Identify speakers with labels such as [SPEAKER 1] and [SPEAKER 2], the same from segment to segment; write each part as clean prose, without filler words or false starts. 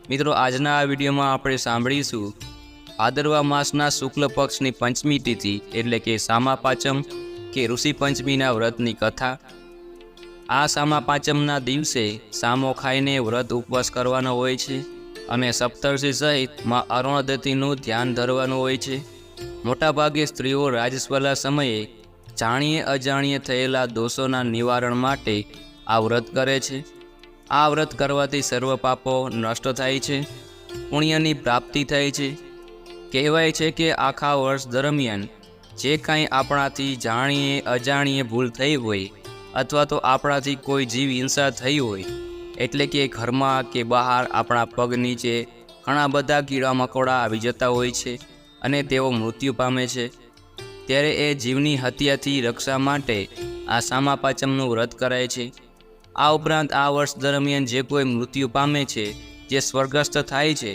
[SPEAKER 1] મિત્રો, આજના આ વિડીયોમાં આપણે સાંભળીશું ભાદરવા માસના શુક્લ પક્ષની પંચમી તિથિ એટલે કે સામા પાંચમ કે ઋષિ પંચમીના વ્રતની કથા। આ સામા પાંચમના દિવસે સામો ખાઈને વ્રત ઉપવાસ કરવાનો હોય છે અને સપ્તર્ષિ સહિત માં અરુણધતીનું ધ્યાન ધરવાનું હોય છે। મોટાભાગે સ્ત્રીઓ રાજસ્વલા સમયે જાણીએ અજાણીએ થયેલા દોષોના નિવારણ માટે આ વ્રત કરે છે। આ વ્રત કરવાથી સર્વ પાપો નષ્ટ થાય છે, પુણ્યની પ્રાપ્તિ થાય છે। કહેવાય છે કે આખા વર્ષ દરમિયાન જે કાંઈ આપણાથી જાણીએ અજાણીએ ભૂલ થઈ હોય અથવા તો આપણાથી કોઈ જીવ હિંસા થઈ હોય, એટલે કે ઘરમાં કે બહાર આપણા પગ નીચે ઘણા બધા કીડા મકોડા આવી જતા હોય છે અને તેઓ મૃત્યુ પામે છે, ત્યારે એ જીવની હત્યાથી રક્ષા માટે આ સામા પાંચમનું વ્રત કરાય છે। આ ઉપરાંત આ વર્ષ દરમિયાન જે કોઈ મૃત્યુ પામે છે, જે સ્વર્ગસ્થ થાય છે,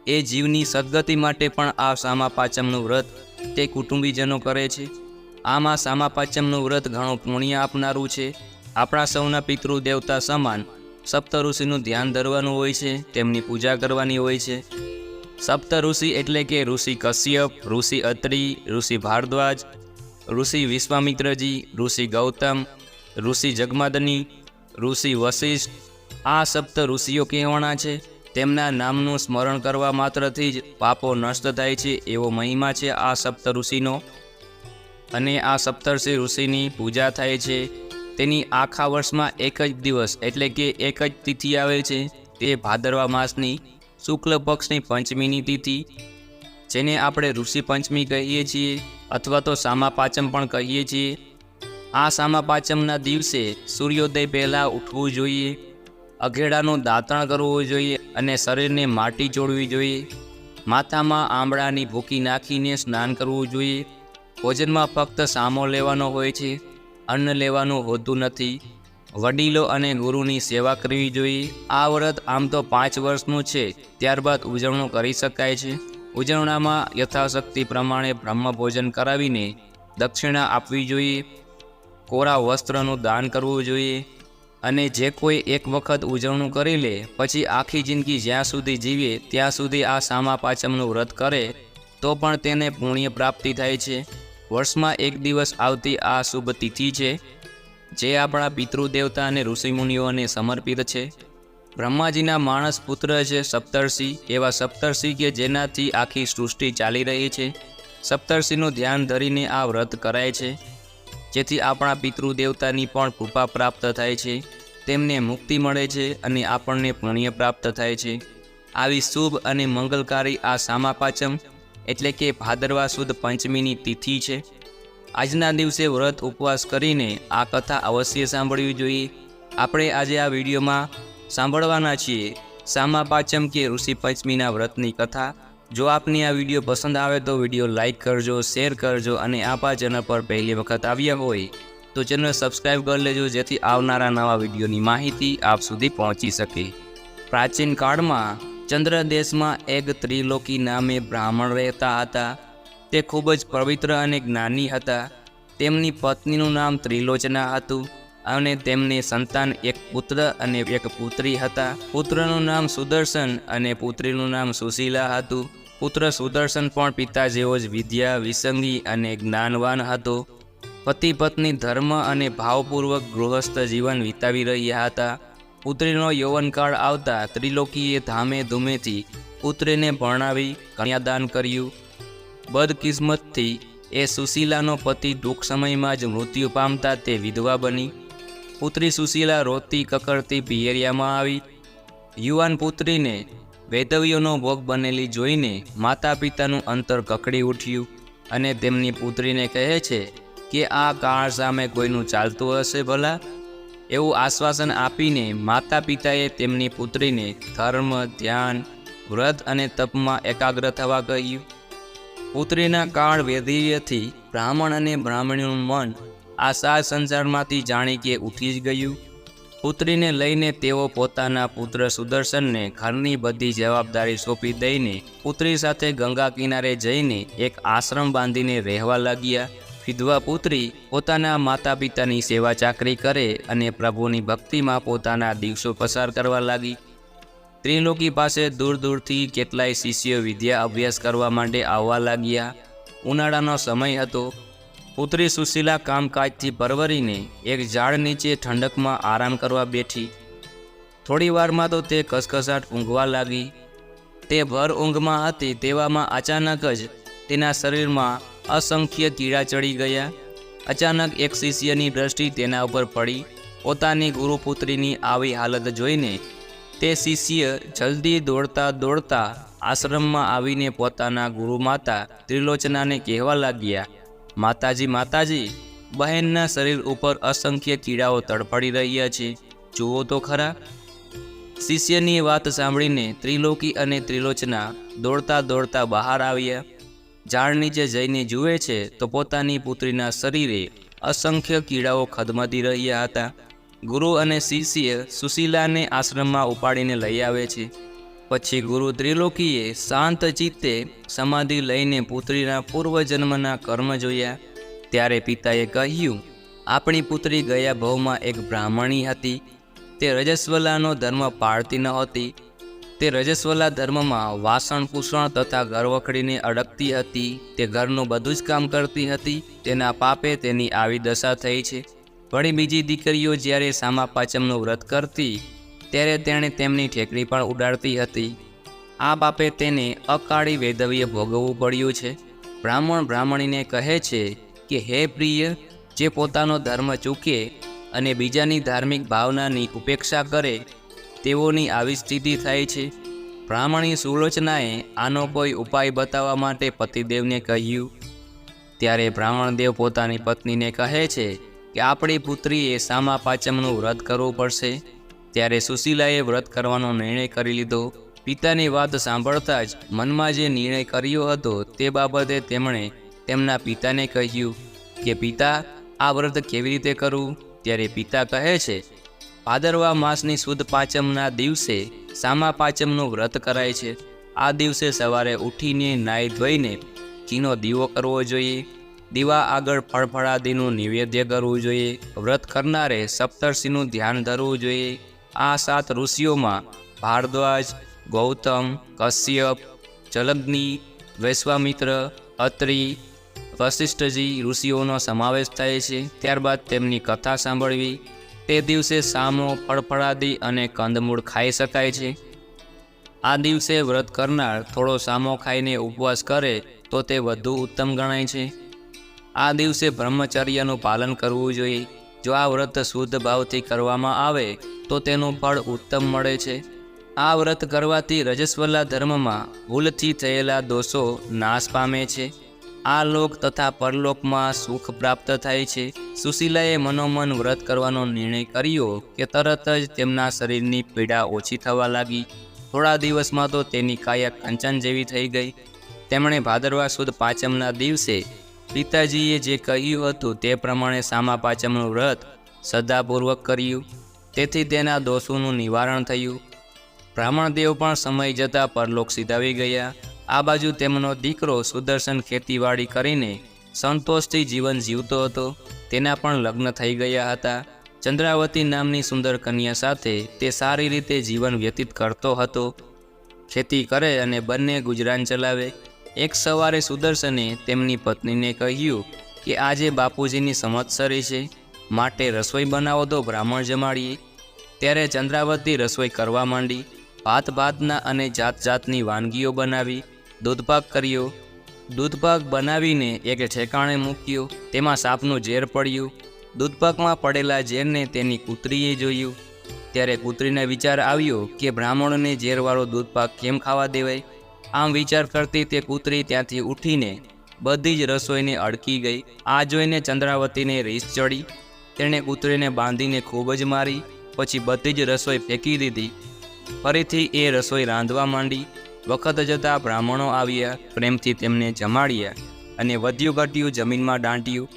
[SPEAKER 1] એ જીવની સદગતિ માટે પણ આ સામા પાંચમનું વ્રત તે કુટુંબીજનો કરે છે। આમાં સામા પાંચમનું વ્રત ઘણું પુણ્ય આપનારું છે। આપણા સૌના પિતૃ દેવતા સમાન સપ્ત ઋષિનું ધ્યાન ધરવાનું હોય છે, તેમની પૂજા કરવાની હોય છે। સપ્ત ઋષિ એટલે કે ઋષિ કશ્યપ, ઋષિ અત્રિ, ઋષિ ભારદ્વાજ, ઋષિ વિશ્વામિત્રજી, ઋષિ ગૌતમ, ઋષિ જગમાદની, ઋષિ વશિષ્ઠ, આ સપ્ત ઋષિઓ કહેવાના છે। તેમના નામનું સ્મરણ કરવા માત્રથી જ પાપો નષ્ટ થાય છે, એવો મહિમા છે આ સપ્ત ઋષિનો। અને આ સપ્તર્ષિ ઋષિની પૂજા થાય છે। તેની આખા વર્ષમાં એક જ દિવસ એટલે કે એક જ તિથિ આવે છે, તે ભાદરવા માસની શુક્લ પક્ષની પંચમીની તિથિ, જેને આપણે ઋષિ પંચમી કહીએ છીએ અથવા તો સામા પાંચમ પણ કહીએ છીએ। આ સામા પાંચમના દિવસે સૂર્યોદય પહેલાં ઉઠવું જોઈએ, અઘેડાનું દાંતણ કરવું જોઈએ અને શરીરને માટી ચોળવી જોઈએ। માથામાં આંબળાની ભૂકી નાખીને સ્નાન કરવું જોઈએ। ભોજનમાં ફક્ત સામો લેવાનો હોય છે, અન્ન લેવાનું હોતું નથી। વડીલો અને ગુરુની સેવા કરવી જોઈએ। આ વ્રત આમ તો 5 વર્ષનું છે, ત્યારબાદ ઉજવણું કરી શકાય છે। ઉજવણામાં યથાશક્તિ પ્રમાણે બ્રહ્મ ભોજન કરાવીને દક્ષિણા આપવી જોઈએ, કોરા વસ્ત્રનું દાન કરવું જોઈએ અને જે કોઈ એક વખત ઉજવણું કરી લે પછી આખી જિંદગી જ્યાં સુધી જીવે ત્યાં સુધી આ સામા પાંચમનું વ્રત કરે તો પણ તેને પુણ્ય પ્રાપ્તિ થાય છે। વર્ષમાં એક દિવસ આવતી આ શુભ તિથિ છે, જે આપણા પિતૃદેવતા અને ઋષિમુનિઓને સમર્પિત છે। બ્રહ્માજીના માણસ પુત્ર છે સપ્તર્ષિ, એવા સપ્તર્ષિ કે જેનાથી આખી સૃષ્ટિ ચાલી રહી છે। સપ્તર્ષિનું ધ્યાન ધરીને આ વ્રત કરાય છે, જેથી આપણા પિતૃદેવતાની પણ કૃપા પ્રાપ્ત થાય છે, તેમને મુક્તિ મળે છે અને આપણને પુણ્ય પ્રાપ્ત થાય છે। આવી શુભ અને મંગલકારી આ સામા પાંચમ એટલે કે ભાદરવા સુદ પંચમીની તિથિ છે। આજના દિવસે વ્રત ઉપવાસ કરીને આ કથા અવશ્ય સાંભળવી જોઈએ। આપણે આજે આ વિડીયોમાં સાંભળવાના છીએ સામા પાંચમ કે ઋષિ પંચમીના વ્રતની કથા। જો આપને આ વિડીયો પસંદ આવે તો વિડીયો લાઇક કરજો, શેર કરજો અને આપણા ચેનલ પર પહેલી વખત આવ્યા હોય તો ચેનલ સબસ્ક્રાઈબ કરી લેજો, જેથી આવનારા નવા વિડીયોની માહિતી આપ સુધી પહોંચી શકે। પ્રાચીન કાળમાં ચંદ્ર દેશમાં એક ત્રિલોકી નામે બ્રાહ્મણ રહેતા હતા। તે ખૂબ જ પવિત્ર અને જ્ઞાની હતા। તેમની પત્નીનું નામ ત્રિલોચના હતું અને તેમને સંતાન એક પુત્ર અને એક પુત્રી હતા। પુત્રનું નામ સુદર્શન અને પુત્રીનું નામ સુશીલા હતું। પુત્ર સુદર્શન પણ પિતા જેવો જ વિદ્યા, વિસંગી અને જ્ઞાનવાન હતો। પતિ પત્ની ધર્મ અને ભાવપૂર્વક ગૃહસ્થ જીવન વિતાવી રહ્યા હતા। પુત્રીનો યૌવનકાળ આવતા ત્રિલોકીએ ધામે ધૂમેથી પુત્રીને ભણાવી કન્યાદાન કર્યું। બદકિસ્મતથી એ સુશીલાનો પતિ ટૂંક સમયમાં જ મૃત્યુ પામતા તે વિધવા બની। પુત્રી સુશીલા રોતી કકળતી પિયરિયામાં આવી। યુવાન પુત્રીને વૈધવ્યોનો ભોગ બનેલી જોઈને માતા પિતાનું અંતર કકડી ઉઠ્યું અને તેમની પુત્રીને કહે છે કે આ કાળ સામે કોઈનું ચાલતું હશે ભલા? એવું આશ્વાસન આપીને માતા પિતાએ તેમની પુત્રીને ધર્મ, ધ્યાન, વ્રત અને તપમાં એકાગ્ર થવા કહ્યું। પુત્રીના કાળ વૈધવ્યથી બ્રાહ્મણ અને બ્રાહ્મણીનું મન આ સાર સંસારમાંથી જાણી કે ઉઠી જ ગયું। પુત્રીને લઈને તેઓ પોતાના પુત્ર સુદર્શનને ઘરની બધી જવાબદારી સોંપી દઈને પુત્રી સાથે ગંગા કિનારે જઈને એક આશ્રમ બાંધીને રહેવા લાગ્યા। વિધવા પુત્રી પોતાના માતા પિતાની સેવા ચાકરી કરે અને પ્રભુની ભક્તિમાં પોતાના દિવસો પસાર કરવા લાગી। ત્રિલોકી પાસે દૂર દૂરથી કેટલાય શિષ્યો વિદ્યા અભ્યાસ કરવા માટે આવવા લાગ્યા. ઉનાળાનો સમય હતો. પુત્રી સુશીલા કામકાજથી પરવરીને એક ઝાડ નીચે ઠંડકમાં આરામ કરવા બેઠી. થોડી વારમાં તો તે કસકસાટ ઊંઘવા લાગી. તે ભર ઊંઘમાં હતી તેવામાં અચાનક જ તેના શરીરમાં અસંખ્ય કીડા ચડી ગયા. અચાનક એક શિષ્યની દ્રષ્ટિ તેના ઉપર પડી. પોતાની ગુરુપુત્રીની આવી હાલત જોઈને તે શિષ્ય જલ્દી દોડતા દોડતા આશ્રમમાં આવીને પોતાના ગુરુમાતા ત્રિલોચનાને કહેવા લાગ્યા, માતાજી માતાજી, બહેનના શરીર ઉપર અસંખ્ય કીડાઓ તડફડી રહ્યા છે, જુઓ તો ખરા. શિષ્યની વાત સાંભળીને ત્રિલોકી અને ત્રિલોચના દોડતા દોડતા બહાર આવ્યા. ઝાડ નીચે જઈને જુએ છે તો પોતાની પુત્રીના શરીરે અસંખ્ય કીડાઓ ખદમદી રહ્યા હતા. ગુરુ અને શિષ્ય સુશીલાને આશ્રમમાં ઉપાડીને લઈ આવે છે. પછી ગુરુ ત્રિલોકીએ શાંત ચિત્તે સમાધિ લઈને પુત્રીના પૂર્વજન્મના કર્મ જોયા. ત્યારે પિતાએ કહ્યું, આપણી પુત્રી ગયા ભવમાં એક બ્રાહ્મણી હતી. તે રજસ્વલાનો ધર્મ પાળતી નહોતી. તે રજસ્વલા ધર્મમાં વાસણ-કુસણ તથા ઘરવખડીને અડકતી હતી. તે ઘરનું બધું જ કામ કરતી હતી. તેના પાપે તેની આવી દશા થઈ છે. વળી બીજી દીકરીઓ જ્યારે સામા પાંચમનું વ્રત કરતી ત્યારે તેણે તેમની ઠેકડી પણ ઉડાડતી હતી. આ પાપે તેને અકાળી વૈધવ્ય ભોગવવું પડ્યું છે. બ્રાહ્મણ બ્રાહ્મણીને કહે છે કે હે પ્રિય, જે પોતાનો ધર્મ ચૂકે અને બીજાની ધાર્મિક ભાવનાની ઉપેક્ષા કરે તેઓની આવી સ્થિતિ થાય છે. બ્રાહ્મણી સુલોચનાએ આનો કોઈ ઉપાય બતાવવા માટે પતિદેવને કહ્યું. ત્યારે બ્રાહ્મણદેવ પોતાની પત્નીને કહે છે કે આપણી પુત્રીએ સામા પાંચમનું વ્રત કરવું પડશે. ત્યારે સુશીલાએ વ્રત કરવાનો નિર્ણય કરી લીધો. પિતાની વાત સાંભળતા જ મનમાં જે નિર્ણય કર્યો હતો તે બાબતે તેમણે તેમના પિતાને કહ્યું કે પિતા, આ વ્રત કેવી રીતે કરવું? ત્યારે પિતા કહે છે, ભાદરવા માસની સુદ પાંચમના દિવસે સામા પાંચમનું વ્રત કરાય છે. આ દિવસે સવારે ઉઠીને નાહી ધોઈને ઘીનો દીવો કરવો જોઈએ. દીવા આગળ ફળફળાદીનું નૈવેદ્ય કરવું જોઈએ. વ્રત કરનારે સપ્તર્ષિનું ધ્યાન ધરવું જોઈએ. આ 7 ઋષિઓમાં ભારદ્વાજ, ગૌતમ, કશ્યપ, જલગ્નિ, વૈશ્વામિત્ર, અત્રિ, વશિષ્ઠજી ઋષિઓનો સમાવેશ થાય છે. ત્યારબાદ તેમની કથા સાંભળવી. તે દિવસે સામો, ફળફળાદી અને કંદમૂળ ખાઈ શકાય છે. આ દિવસે વ્રત કરનાર થોડો સામો ખાઈને ઉપવાસ કરે તો તે વધુ ઉત્તમ ગણાય છે. આ દિવસે બ્રહ્મચર્યનું પાલન કરવું જોઈએ. જો આ વ્રત શુદ્ધ ભાવથી કરવામાં આવે તો તેનું ફળ ઉત્તમ મળે છે. આ વ્રત કરવાથી રજસ્વલા ધર્મમાં ભૂલથી થયેલા દોષો નાશ પામે છે. આ લોક તથા પરલોકમાં સુખ પ્રાપ્ત થાય છે. સુશીલાએ મનોમન વ્રત કરવાનો નિર્ણય કર્યો કે તરત જ તેમના શરીરની પીડા ઓછી થવા લાગી. થોડા દિવસમાં તો તેની કાયા કંચન જેવી થઈ ગઈ. તેમણે ભાદરવા સુદ પાંચમના દિવસે પિતાજીએ જે કહ્યું હતું તે પ્રમાણે સામા પાંચમનું વ્રત શ્રદ્ધાપૂર્વક કર્યું. તેથી તેના દોષોનું નિવારણ થયું. બ્રાહ્મણદેવ પણ સમય જતાં પરલોક સિધાવી ગયા. આ બાજુ તેમનો દીકરો સુદર્શન ખેતીવાડી કરીને સંતોષથી જીવન જીવતો હતો. તેના પણ લગ્ન થઈ ગયા હતા. ચંદ્રાવતી નામની સુંદર કન્યા સાથે તે સારી રીતે જીવન વ્યતીત કરતો હતો. ખેતી કરે અને બંને ગુજરાન ચલાવે. એક સવારે સુદર્શને તેમની પત્નીને કહ્યું કે આજે બાપુજીની સંવત્સરી છે, માટે રસોઈ બનાવો તો બ્રાહ્મણ જમાડીએ. ત્યારે ચંદ્રાવતી રસોઈ કરવા માંડી. ભાત ભાતના અને જાત જાતની વાનગીઓ બનાવી. દૂધપાક કર્યો. દૂધપાક બનાવીને એક ઠેકાણે મૂક્યો. તેમાં સાપનું ઝેર પડ્યું. દૂધપાકમાં પડેલા ઝેરને તેની કૂતરીએ જોયું. ત્યારે કૂતરીને વિચાર આવ્યો કે બ્રાહ્મણોને ઝેરવાળો દૂધપાક કેમ ખાવા દેવાય. આમ વિચાર કરતી તે કૂતરી ત્યાંથી ઉઠીને બધી જ રસોઈને અડકી ગઈ. આ જોઈને ચંદ્રાવતીને રીસ ચડી. તેણે કૂતરીને બાંધીને ખૂબ જ મારી. પછી બધી જ રસોઈ ફેંકી દીધી. ફરીથી એ રસોઈ રાંધવા માંડી. વખત જતાં બ્રાહ્મણો આવ્યા. પ્રેમથી તેમને જમાડ્યા અને વધ્યું ઘટ્યું જમીનમાં દાંટ્યું.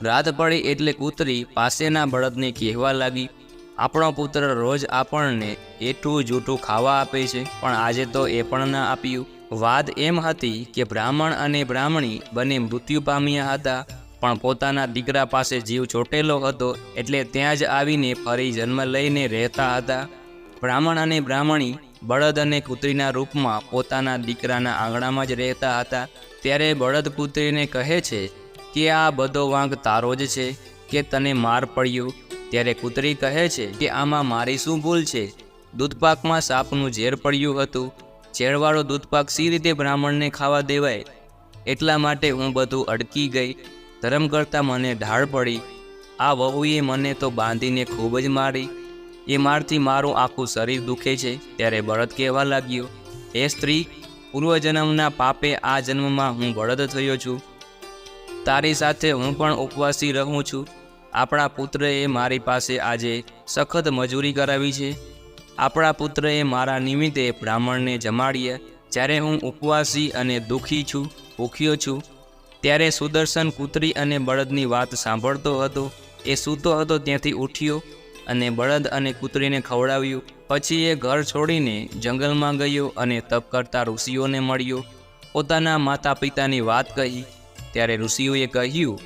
[SPEAKER 1] રાત પડી એટલે કૂતરી પાસેના બળદને કહેવા લાગી, આપણો પુત્ર રોજ આપણને એટલું જૂઠું ખાવા આપે છે, પણ આજે તો એ પણ ના આપ્યું. વાત એમ હતી કે બ્રાહ્મણ અને બ્રાહ્મણી બંને મૃત્યુ પામ્યા હતા, પણ પોતાના દીકરા પાસે જીવ ચોટેલો હતો એટલે ત્યાં જ આવીને ફરી જન્મ લઈને રહેતા હતા. બ્રાહ્મણ અને બ્રાહ્મણી બળદ અને કૂતરીના રૂપમાં પોતાના દીકરાના આંગણામાં જ રહેતા હતા, ત્યારે બળદ કૂતરીને કહે છે કે આ બધો વાંક તારો જ છે કે તને માર પડ્યો? ત્યારે કૂતરી કહે છે કે આમાં મારી શું ભૂલ છે? દૂધપાકમાં સાપનું ઝેર પડ્યું હતું. ઝેરવાળો દૂધપાક સી રીતે બ્રાહ્મણને ખાવા દેવાય? એટલા માટે હું બધું અડકી ગઈ. ધર્મ કરતાં મને ઢાળ પડી. આ વહુએ મને તો બાંધીને ખૂબ જ મારી. એ મારથી મારું આખું શરીર દુખે છે. ત્યારે બળદ કહેવા લાગ્યો, હે સ્ત્રી, પૂર્વજન્મના પાપે આ જન્મમાં હું બળદ થયો છું. તારી સાથે હું પણ ઉપવાસી રહું છું. આપણા પુત્રએ મારી પાસે આજે સખત મજૂરી કરાવી છે. આપણા પુત્રએ મારા નિમિત્તે બ્રાહ્મણને જમાડ્યા. જ્યારે હું ઉપવાસી અને દુઃખી છું, ભૂખ્યો છું, ત્યારે સુદર્શન કૂતરી અને બળદની વાત સાંભળતો હતો. એ સૂતો હતો ત્યાંથી ઉઠ્યો અને બળદ અને કૂતરીને ખવડાવ્યું. પછી એ ઘર છોડીને જંગલમાં ગયો અને તપ કરતા ઋષિઓને મળ્યો. પોતાના માતા પિતાની વાત કહી. ત્યારે ઋષિઓએ કહ્યું,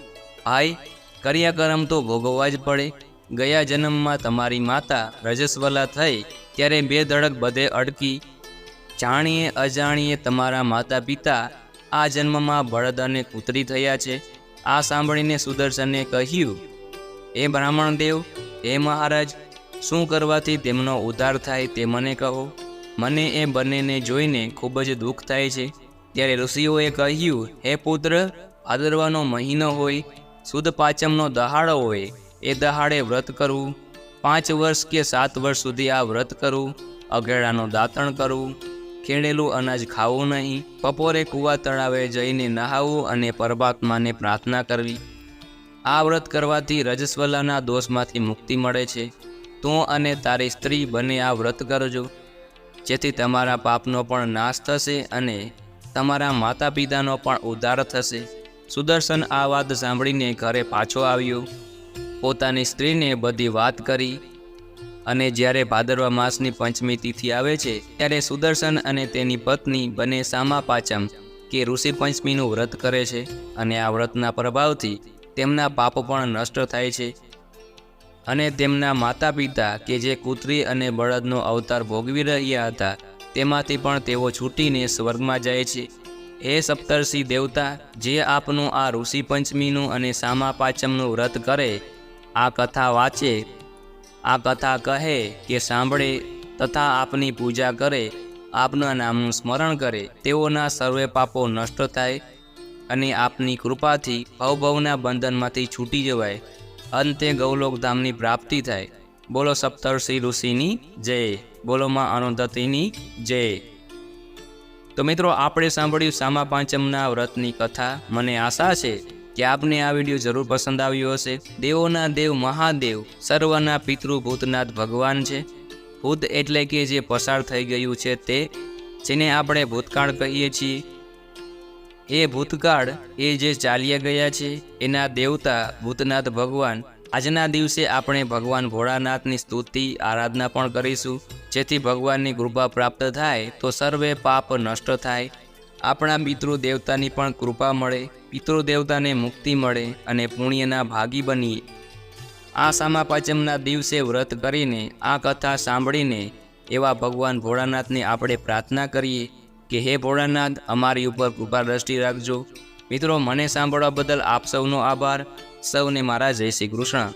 [SPEAKER 1] ભાઈ, કર્યા કર્મ તો ભોગવવા જ પડે. ગયા જન્મમાં તમારી માતા રજસ્વલા થઈ ત્યારે 2 ધડક બધે અડકી. જાણીએ અજાણીએ તમારા માતા પિતા આ જન્મમાં બળદ અને કૂતરી થયા છે. આ સાંભળીને સુદર્શને કહ્યું, એ બ્રાહ્મણ દેવ, હે મહારાજ, શું કરવાથી તેમનો ઉદ્ધાર થાય તે મને કહો. મને એ બંનેને જોઈને ખૂબ જ દુઃખ થાય છે. ત્યારે ઋષિઓએ કહ્યું, હે પુત્ર, ભાદરવાનો મહિનો હોય, સુદ પાંચમનો દહાડો હોય, એ દહાડે વ્રત કરવું. 5 વર્ષ કે 7 વર્ષ સુધી આ વ્રત કરવું. અઘેડાનું દાંતણ કરવું. ખેડેલું અનાજ ખાવું નહીં. બપોરે કૂવા તળાવે જઈને નહાવું અને પરમાત્માને પ્રાર્થના કરવી. આ વ્રત કરવાથી રજસ્વલાના દોષમાંથી મુક્તિ મળે છે. તું અને તારી સ્ત્રી બંને આ વ્રત કરજો, જેથી તમારા પાપનો પણ નાશ થશે અને તમારા માતા પિતાનો પણ ઉદ્ધાર થશે. સુદર્શન આ વાત સાંભળીને ઘરે પાછો આવ્યો. પોતાની સ્ત્રીને બધી વાત કરી. અને જ્યારે ભાદરવા માસની પંચમી તિથિ આવે છે, ત્યારે સુદર્શન અને તેની પત્ની બંને સામા પાચમ કે ઋષિ પંચમીનું વ્રત કરે છે. અને આ વ્રતના પ્રભાવથી તેમના પાપો પણ નષ્ટ થાય છે. અને તેમના માતા પિતા કે જે કૂતરી અને બળદનો અવતાર ભોગવી રહ્યા હતા, તેમાંથી પણ તેઓ છૂટીને સ્વર્ગમાં જાય છે. હે સપ્તર્ષિ દેવતા, જે આપનું આ ઋષિ પંચમીનું અને સામા પાચમનું વ્રત કરે, આ કથા વાંચે, આ કથા કહે કે સાંભળે તથા આપની પૂજા કરે, આપના નામનું સ્મરણ કરે, તેઓના સર્વે પાપો નષ્ટ થાય અને આપની કૃપાથી ભવભવના બંધનમાંથી છૂટી જવાય. અંતે ગૌલોકધામની પ્રાપ્તિ થાય. બોલો સપ્તર્ષિ ઋષિની જય. બોલો માં અરુંધતીની જય. તો મિત્રો, આપણે સાંભળ્યું સામા પાંચમના વ્રતની કથા. મને આશા છે કે આપને આ વિડીયો જરૂર પસંદ આવ્યો હશે. દેવોના દેવ મહાદેવ સર્વના પિતૃ ભૂતનાથ ભગવાન છે. ભૂત એટલે કે જે પસાર થઈ ગયું છે તે, જેને આપણે ભૂતકાળ કહીએ છીએ. એ ભૂતકાળ એ જે ચાલ્યા ગયા છે એના દેવતા ભૂતનાથ ભગવાન. આજના દિવસે આપણે ભગવાન ભોળાનાથની સ્તુતિ આરાધના પણ કરીશું, જેથી ભગવાનની કૃપા પ્રાપ્ત થાય તો સર્વે પાપ નષ્ટ થાય. આપણા પિતૃ દેવતાની પણ કૃપા મળે, પિતૃ દેવતાને મુક્તિ મળે અને પુણ્યના ભાગી બનીએ. આ સામા પાંચમના દિવસે વ્રત કરીને, આ કથા સાંભળીને એવા ભગવાન ભોળાનાથને આપણે પ્રાર્થના કરીએ કે હે ભોળાનાથ, અમારી ઉપર કૃપા દ્રષ્ટિ રાખજો. મિત્રો, મને સાંભળવા બદલ આપ સૌનો આભાર. સૌને મારા જય શ્રી કૃષ્ણ.